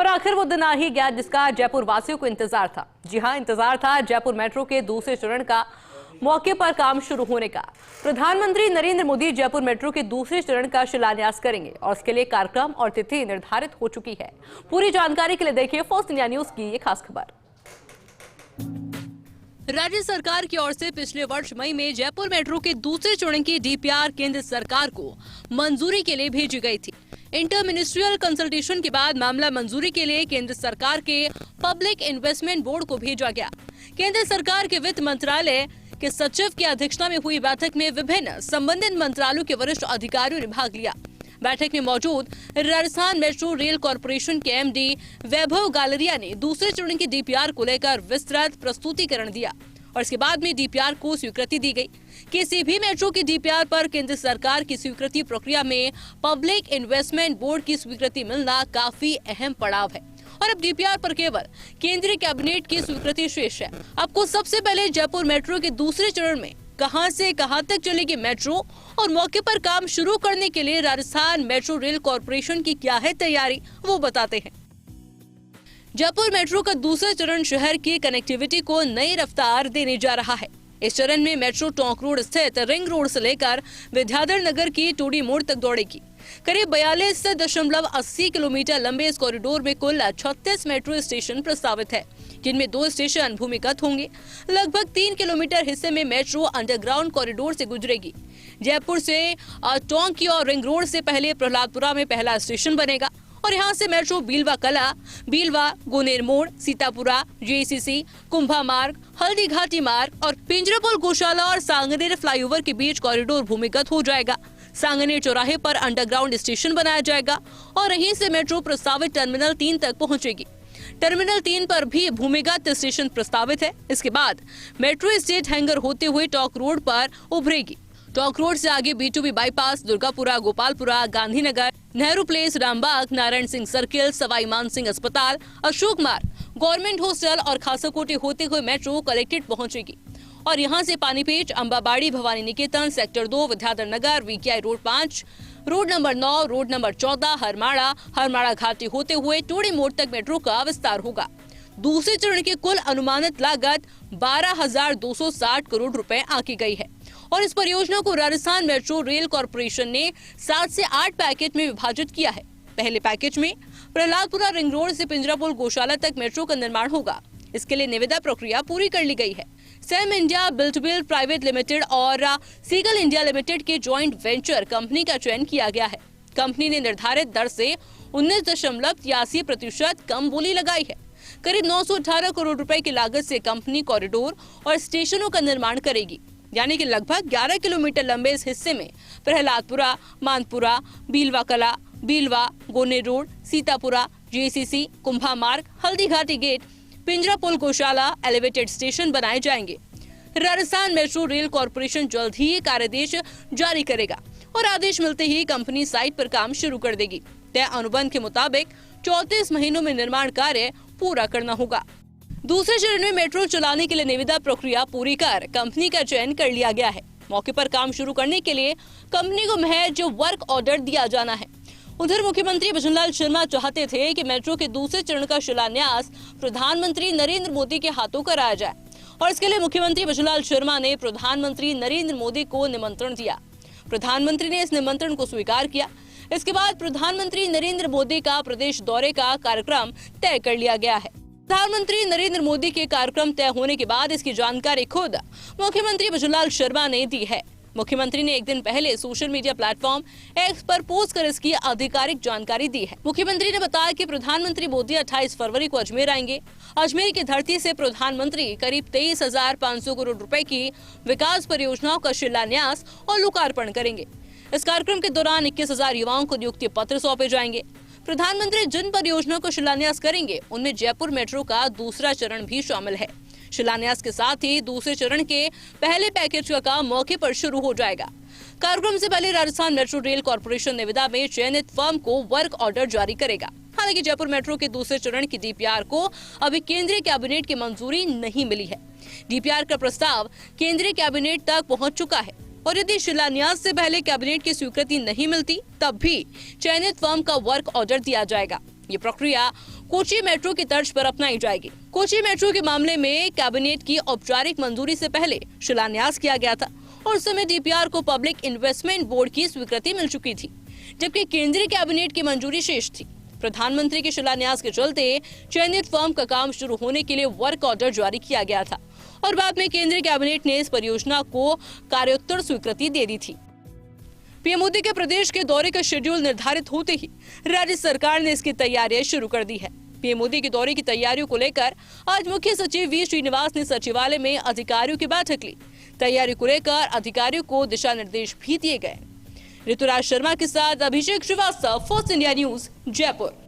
और आखिर वो दिन आ ही गया जिसका जयपुर वासियों को इंतजार था। जी हां, इंतजार था जयपुर मेट्रो के दूसरे चरण का मौके पर काम शुरू होने का। प्रधानमंत्री नरेंद्र मोदी जयपुर मेट्रो के दूसरे चरण का शिलान्यास करेंगे और इसके लिए कार्यक्रम और तिथि निर्धारित हो चुकी है। पूरी जानकारी के लिए देखिए फर्स्ट इंडिया न्यूज की ये खास खबर। राज्य सरकार की ओर से पिछले वर्ष मई में जयपुर मेट्रो के दूसरे चरण की डीपीआर केंद्र सरकार को मंजूरी के लिए भेजी गई थी। इंटर मिनिस्ट्रियल कंसल्टेशन के बाद मामला मंजूरी के लिए केंद्र सरकार के पब्लिक इन्वेस्टमेंट बोर्ड को भेजा गया। केंद्र सरकार के वित्त मंत्रालय के सचिव की अध्यक्षता में हुई बैठक में विभिन्न संबंधित मंत्रालयों के वरिष्ठ अधिकारियों ने भाग लिया। बैठक में मौजूद राजस्थान मेट्रो रेल कॉरपोरेशन के एमडी वैभव गालरिया ने दूसरे चरण की डीपीआर को लेकर विस्तृत प्रस्तुतिकरण दिया और इसके बाद में डीपीआर को स्वीकृति दी गई। किसी भी मेट्रो की डीपीआर पर केंद्र सरकार की स्वीकृति प्रक्रिया में पब्लिक इन्वेस्टमेंट बोर्ड की स्वीकृति मिलना काफी अहम पड़ाव है और अब डीपीआर पर केवल केंद्रीय कैबिनेट की स्वीकृति शेष है। आपको सबसे पहले जयपुर मेट्रो के दूसरे चरण में कहां से कहां तक चलेगी मेट्रो और मौके पर काम शुरू करने के लिए राजस्थान मेट्रो रेल कॉरपोरेशन की क्या है तैयारी, वो बताते हैं। जयपुर मेट्रो का दूसरा चरण शहर की कनेक्टिविटी को नई रफ्तार देने जा रहा है। इस चरण में मेट्रो टोंक रोड स्थित रिंग रोड से लेकर विद्याधर नगर की टोडी मोड़ तक दौड़ेगी। करीब 42.80 किलोमीटर लंबे इस कॉरिडोर में कुल 36 मेट्रो स्टेशन प्रस्तावित है, जिनमें 2 स्टेशन भूमिगत होंगे। लगभग 3 किलोमीटर हिस्से में मेट्रो अंडरग्राउंड कॉरिडोर से गुजरेगी। जयपुर से टोंक की और रिंग रोड से पहले प्रहलादपुरा में पहला स्टेशन बनेगा और यहाँ से मेट्रो बीलवा कला, बीलवा, गोनेर मोड़, सीतापुरा, जेसीसी, कुंभा मार्ग, हल्दी घाटी मार्ग और पिंजरापुर गौशाला और सांगनेर फ्लाईओवर के बीच कॉरिडोर भूमिगत हो जाएगा। सांगनेर चौराहे पर अंडरग्राउंड स्टेशन बनाया जाएगा और यहीं से मेट्रो प्रस्तावित टर्मिनल 3 तक पहुंचेगी। टर्मिनल 3 पर भी भूमिगत स्टेशन प्रस्तावित है। इसके बाद मेट्रो स्टेट हैंगर होते हुए टॉक रोड पर उभरेगी। टॉक रोड से आगे B2B bypass, Durgapura, Gopalpura, Gandhinagar, Nehru place, Rambagh, Narayan Singh circle, Sawai Mansingh अस्पताल, अशोक मार्ग, गवर्नमेंट हॉस्टल और खासाकोटी होते हुए मेट्रो कलेक्ट्रेट पहुंचेगी और यहां से पानीपेट, अंबाबाड़ी, भवानी निकेतन, sector 2, Vidyadhar Nagar, VKI road 5, road number 9, road number 14, Harmada घाटी होते हुए टोडी मोड़ तक मेट्रो का विस्तार होगा। दूसरे चरण की कुल अनुमानित लागत 12,260 करोड़ रुपए आंकी गई है और इस परियोजना को राजस्थान मेट्रो रेल कॉरपोरेशन ने 7 से 8 पैकेज में विभाजित किया है। पहले पैकेज में प्रहलादपुरा रिंग रोड से पिंजरापुर गौशाला तक मेट्रो का निर्माण होगा। इसके लिए निविदा प्रक्रिया पूरी कर ली गई है। Same India build private limited और सीगल इंडिया लिमिटेड के ज्वाइंट वेंचर कंपनी का चयन किया गया है। कंपनी ने निर्धारित दर से 19.83% कम बोली लगाई है। करीब 918 करोड़ रुपए की लागत से कंपनी कॉरिडोर और स्टेशनों का निर्माण करेगी, यानी कि लगभग 11 किलोमीटर लंबे इस हिस्से में प्रहलादपुरा, मानपुरा, बीलवा कला, बीलवा, गोनेर रोड, सीतापुरा, जेसीसी, कुंभा मार्ग, हल्दी घाटी गेट, पिंजरापुर गौशाला एलिवेटेड स्टेशन बनाए जाएंगे। राजस्थान मेट्रो रेल कॉरपोरेशन जल्द ही कार्यादेश जारी करेगा और आदेश मिलते ही कंपनी साइट पर काम शुरू कर देगी। तय अनुबंध के मुताबिक 34 महीनों में निर्माण कार्य पूरा करना होगा। दूसरे चरण में मेट्रो चलाने के लिए निविदा प्रक्रिया पूरी कर कंपनी का चयन कर लिया गया है। मौके पर काम शुरू करने के लिए कंपनी को महज वर्क ऑर्डर दिया जाना है। उधर मुख्यमंत्री भजनलाल शर्मा चाहते थे कि मेट्रो के दूसरे चरण का शिलान्यास प्रधानमंत्री नरेंद्र मोदी के हाथों कराया जाए और इसके लिए मुख्यमंत्री भजनलाल शर्मा ने प्रधानमंत्री नरेंद्र मोदी को निमंत्रण दिया। प्रधानमंत्री ने इस निमंत्रण को स्वीकार किया। इसके बाद प्रधानमंत्री नरेंद्र मोदी का प्रदेश दौरे का कार्यक्रम तय कर लिया गया है। प्रधानमंत्री नरेंद्र मोदी के कार्यक्रम तय होने के बाद इसकी जानकारी खुद मुख्यमंत्री भजनलाल शर्मा ने दी है। मुख्यमंत्री ने एक दिन पहले सोशल मीडिया प्लेटफॉर्म X पर पोस्ट कर इसकी आधिकारिक जानकारी दी है। मुख्यमंत्री ने बताया कि प्रधानमंत्री मोदी 28 फरवरी को अजमेर आएंगे। अजमेर की धरती से प्रधानमंत्री करीब 23,500 करोड़ रुपए की विकास परियोजनाओं का शिलान्यास और लोकार्पण करेंगे। इस कार्यक्रम के दौरान 21,000 युवाओं को नियुक्ति पत्र सौंपे जाएंगे। प्रधानमंत्री जिन परियोजनाओं का शिलान्यास करेंगे उनमें जयपुर मेट्रो का दूसरा चरण भी शामिल है। शिलान्यास के साथ ही दूसरे चरण के पहले पैकेज का काम मौके पर शुरू हो जाएगा। कार्यक्रम से पहले राजस्थान मेट्रो रेल कॉरपोरेशन निविदा में चयनित फर्म को वर्क ऑर्डर जारी करेगा। हालांकि जयपुर मेट्रो के दूसरे चरण की डीपीआर को अभी केंद्रीय कैबिनेट की मंजूरी नहीं मिली है। डीपीआर का प्रस्ताव केंद्रीय कैबिनेट तक पहुंच चुका है और यदि शिलान्यास से पहले कैबिनेट की स्वीकृति नहीं मिलती तब भी चयनित फर्म का वर्क ऑर्डर दिया जाएगा। ये प्रक्रिया कोची मेट्रो की तर्ज पर अपनाई जाएगी। कोची मेट्रो के मामले में कैबिनेट की औपचारिक मंजूरी से पहले शिलान्यास किया गया था और उस समय डीपीआर को पब्लिक इन्वेस्टमेंट बोर्ड की स्वीकृति मिल चुकी थी, जबकि केंद्रीय कैबिनेट की मंजूरी शेष थी। प्रधानमंत्री के शिलान्यास के चलते चयनित फर्म का काम शुरू होने के लिए वर्क ऑर्डर जारी किया गया था और बाद में केंद्रीय कैबिनेट ने इस परियोजना को कार्योत्तर स्वीकृति दे दी थी। पीएम मोदी के प्रदेश के दौरे का शेड्यूल निर्धारित होते ही राज्य सरकार ने इसकी तैयारियां शुरू कर दी है। पीएम मोदी के दौरे की तैयारियों को लेकर आज मुख्य सचिव वी श्रीनिवास ने सचिवालय में अधिकारियों की बैठक ली। तैयारी को लेकर अधिकारियों को दिशा निर्देश भी दिए गए। ऋतुराज शर्मा के साथ Abhishek Srivastava, first India news, Jaipur.